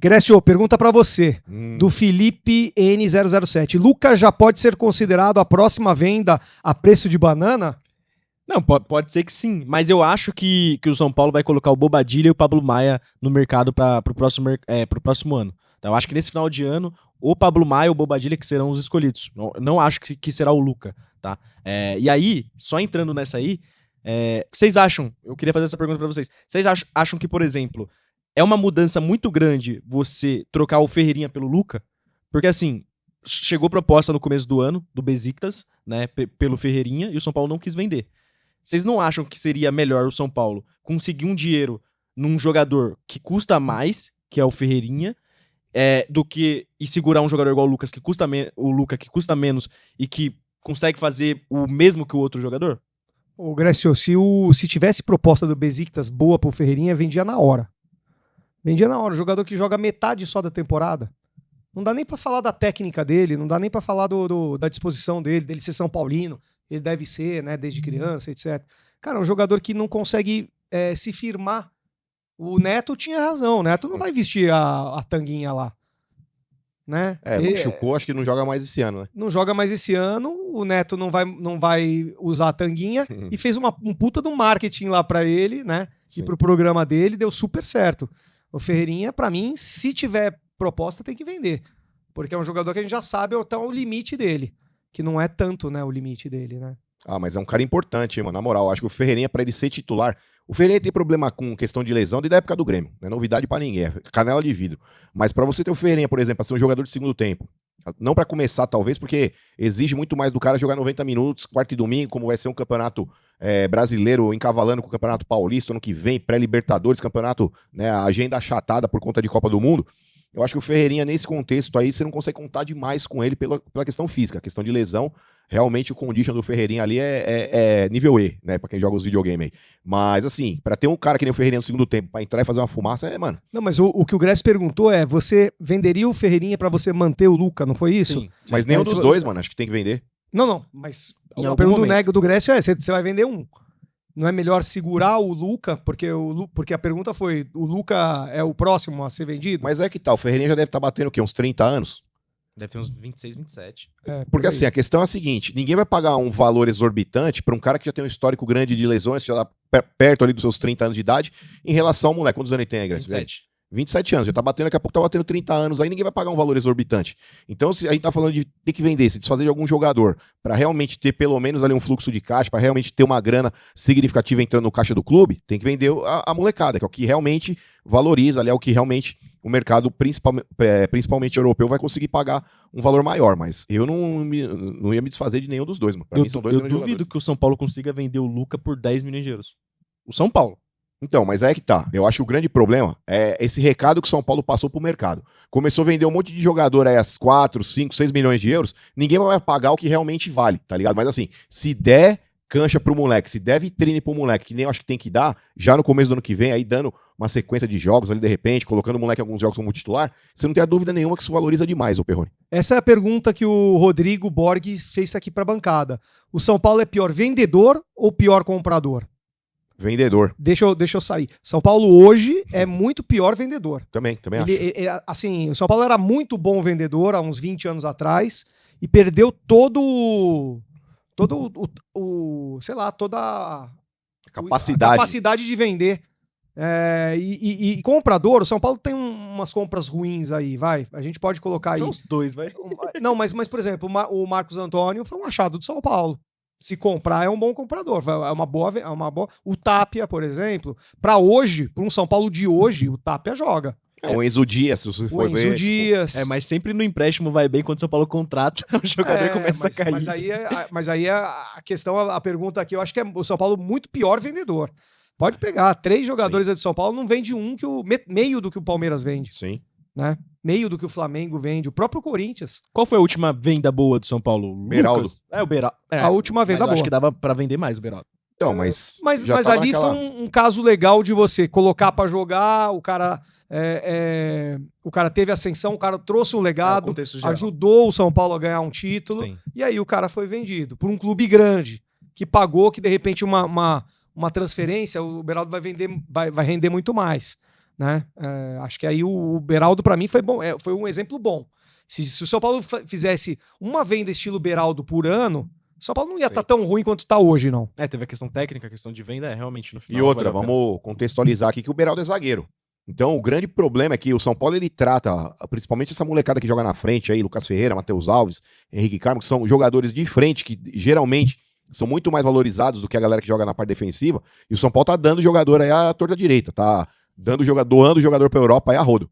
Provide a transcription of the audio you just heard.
Grécio, pergunta pra você, do Felipe N007. Lucas já pode ser considerado a próxima venda a preço de banana? Não, pode ser que sim, mas eu acho que o São Paulo vai colocar o Bobadilla e o Pablo Maia no mercado pro próximo ano. Então, eu acho que nesse final de ano, o Pablo Maia e o Bobadilla que serão os escolhidos. Não acho que será o Luca, tá? E aí, só entrando nessa aí, vocês acham, eu queria fazer essa pergunta pra vocês, vocês acham que, por exemplo, é uma mudança muito grande você trocar o Ferreirinha pelo Luca? Porque assim, chegou proposta no começo do ano, do Besiktas, né, pelo Ferreirinha, e o São Paulo não quis vender. Vocês não acham que seria melhor o São Paulo conseguir um dinheiro num jogador que custa mais, que é o Ferreirinha, do que e segurar um jogador igual o Lucas, o Luca, que custa menos e que consegue fazer o mesmo que o outro jogador? Ô, Grécio, se tivesse proposta do Besiktas boa pro Ferreirinha, vendia na hora. Vendia na hora. O jogador que joga metade só da temporada. Não dá nem pra falar da técnica dele, não dá nem pra falar da disposição dele ser São Paulino. Ele deve ser, né, desde criança, etc. Cara, é um jogador que não consegue se firmar. O Neto tinha razão. O Neto não vai vestir a tanguinha lá. Né? Machucou, acho que não joga mais esse ano, né? Não joga mais esse ano, o Neto não vai usar a tanguinha e fez um puta do marketing lá pra ele, né? Sim. E pro programa dele, deu super certo. O Ferreirinha, pra mim, se tiver proposta, tem que vender. Porque é um jogador que a gente já sabe até o limite dele. Que não é tanto, né, o limite dele, né? Ah, mas é um cara importante, hein, mano. Na moral, acho que o Ferreirinha, pra ele ser titular... O Ferreirinha tem problema com questão de lesão desde a época do Grêmio. Não é novidade pra ninguém, é canela de vidro. Mas pra você ter o Ferreirinha, por exemplo, pra ser um jogador de segundo tempo, não pra começar, talvez, porque exige muito mais do cara jogar 90 minutos, quarta e domingo, como vai ser um campeonato brasileiro encavalando com o Campeonato Paulista ano que vem, pré-Libertadores, campeonato, né, a agenda achatada por conta de Copa do Mundo. Eu acho que o Ferreirinha, nesse contexto aí, você não consegue contar demais com ele pela questão física, a questão de lesão. Realmente o condition do Ferreirinha ali é nível E, né? Pra quem joga os videogames aí. Mas, assim, pra ter um cara que nem o Ferreirinha no segundo tempo, pra entrar e fazer uma fumaça, mano. Não, mas o que o Grécio perguntou você venderia o Ferreirinha pra você manter o Luca, não foi isso? Sim. Mas nenhum dos dois, mano, acho que tem que vender. Não, mas a pergunta do Grécio você vai vender um. Não é melhor segurar o Luca, porque a pergunta foi, o Luca é o próximo a ser vendido? Mas é que tá, o Ferreirinha já deve estar batendo o quê? Uns 30 anos? Deve ter uns 26, 27. Porque assim, a questão é a seguinte, ninguém vai pagar um valor exorbitante pra um cara que já tem um histórico grande de lesões, que já tá perto ali dos seus 30 anos de idade, em relação ao moleque. Quantos anos ele tem aí, Grécio? 27 anos, já tá batendo, daqui a pouco tá batendo 30 anos, aí ninguém vai pagar um valor exorbitante. Então, se a gente tá falando de ter que vender, se desfazer de algum jogador, pra realmente ter pelo menos ali um fluxo de caixa, pra realmente ter uma grana significativa entrando no caixa do clube, tem que vender a molecada, que é o que realmente valoriza, ali é o que realmente o mercado, principalmente europeu, vai conseguir pagar um valor maior, mas eu não ia me desfazer de nenhum dos dois, mano. Pra mim são dois grandes jogadores. Eu duvido que o São Paulo consiga vender o Luca por 10 milhões de euros. O São Paulo. Então, mas é que tá. Eu acho que o grande problema é esse recado que o São Paulo passou pro mercado. Começou a vender um monte de jogador aí a 4, 5, 6 milhões de euros, ninguém vai pagar o que realmente vale, tá ligado? Mas assim, se der cancha pro moleque, se der vitrine pro moleque, que nem eu acho que tem que dar, já no começo do ano que vem, aí dando uma sequência de jogos ali de repente, colocando o moleque em alguns jogos como titular, você não tem a dúvida nenhuma que isso valoriza demais, ô Perrone. Essa é a pergunta que o Rodrigo Borg fez aqui pra bancada. O São Paulo é pior vendedor ou pior comprador? Vendedor. Deixa eu sair. São Paulo hoje é muito pior vendedor. Também acho. Assim, o São Paulo era muito bom vendedor há uns 20 anos atrás e perdeu toda a capacidade de vender. E comprador, o São Paulo tem umas compras ruins aí, vai. A gente pode colocar aí. São os dois, vai. Não, mas por exemplo, o Marcos Antônio foi um achado do São Paulo. Se comprar, é um bom comprador. É uma boa. O Tapia, por exemplo, para hoje, para um São Paulo de hoje, o Tapia joga. O Enzo Dias, se você for ver. O Enzo Dias. Mas sempre no empréstimo vai bem quando o São Paulo contrata, o jogador começa a cair. Mas aí a questão, a pergunta aqui, eu acho que é o São Paulo muito pior vendedor. Pode pegar 3 jogadores aí do São Paulo, não vende um que meio do que o Palmeiras vende. Sim. Né? Meio do que o Flamengo vende, o próprio Corinthians. Qual foi a última venda boa do São Paulo? Beraldo. O Beraldo. A última venda boa. Acho que dava pra vender mais o Beraldo. Então, mas ali foi um caso legal de você colocar pra jogar, o cara teve ascensão, o cara trouxe um legado, ajudou o São Paulo a ganhar um título. Sim. E aí o cara foi vendido por um clube grande, que pagou, que de repente uma transferência, o Beraldo vai render muito mais. né? Acho que aí o Beraldo, pra mim, foi bom, foi um exemplo bom. Se o São Paulo fizesse uma venda estilo Beraldo por ano, o São Paulo não ia estar tão ruim quanto tá hoje, não. Teve a questão técnica, a questão de venda, realmente no final. E outra, vamos contextualizar aqui que o Beraldo é zagueiro. Então, o grande problema é que o São Paulo, ele trata, principalmente essa molecada que joga na frente aí, Lucas Ferreira, Matheus Alves, Henrique Carmo, que são jogadores de frente, que geralmente são muito mais valorizados do que a galera que joga na parte defensiva, e o São Paulo tá dando jogador aí à torta direita, tá doando jogador pra Europa aí a rodo.